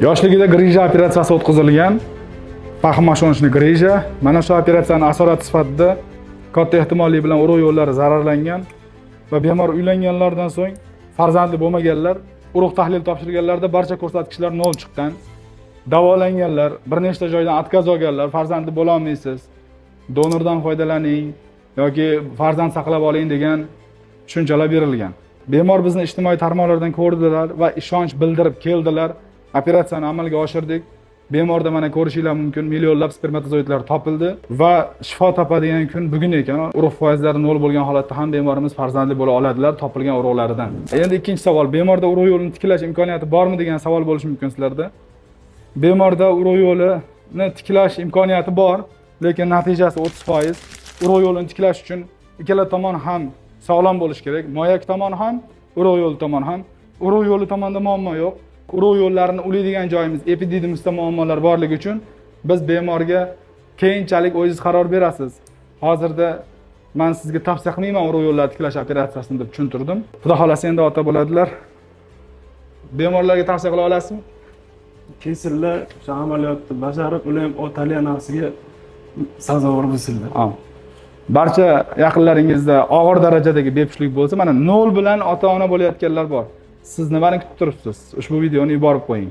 Yoshligida grija operatsiyasi o'tkazilgan. Paxma sho'nishni grija. Mana shu operatsiyaning asorati sifatida katta ehtimollik bilan urug' yo'llari zararlangan va bemor uylanganlardan so'ng farzandli bo'lmaganlar, urug' tahlil topshirganlarda barcha ko'rsatkichlar 0 chiqqan. Davolanganlar, bir nechta joydan отказ olganlar, farzandli bo'la olmaysiz, donordan foydalaning yoki farzand saqlab oling degan tushunchalar berilgan. Bemor bizni ijtimoiy tarmoqlardan ko'rdilar va ishonch bildirib keldilar. Operatsiyani amalga oshirdik. Bemorda mana ko'rishinglar mumkin, millionlab spermatozoidlar topildi va shifo topadigan kun bugun ekan. Urug' foizlari 0 bo'lgan holatda ham bemorimiz farzandli bo'la oladilar topilgan urug'laridan. Endi ikkinchi savol, bemorda urug' yo'lini tiklash imkoniyati bormi degan savol bo'lishi mumkin sizlarda. Bemorda urug' yo'lini tiklash imkoniyati bor, lekin natijasi 30%. Urug' yo'lini tiklash uchun ikkala tomon ham sog'lom bo'lish kerak. Moyak tomon ham, urug' yo'li tomon ham. Urug' yo'li tomonda muammo yo'q. Urug' yo'llarini ulaydigan joyimiz epididimizda muammolar borligi uchun biz bemorga keyinchalik o'zingiz qaror berasiz. Hozirda men sizga tavsiya qilmayman urug' yo'llarini tiklash operatsiyasini deb tushuntirdim. Xudo xolasa endi ota bo'ladilar. Bemorlarga tavsiya qila olasizmi? Kesillar o'sha amaliyotni bajarib, ular ham otali anasiga sazovor bo'lsinlar. Barcha yaqinlaringizda og'ir darajadagi bepushtlik bo'lsa, mana 0 bilan ota-ona bo'layotganlar bor. Siz nimani kutib turibsiz? Ushbu videoni yuborib qo'ying.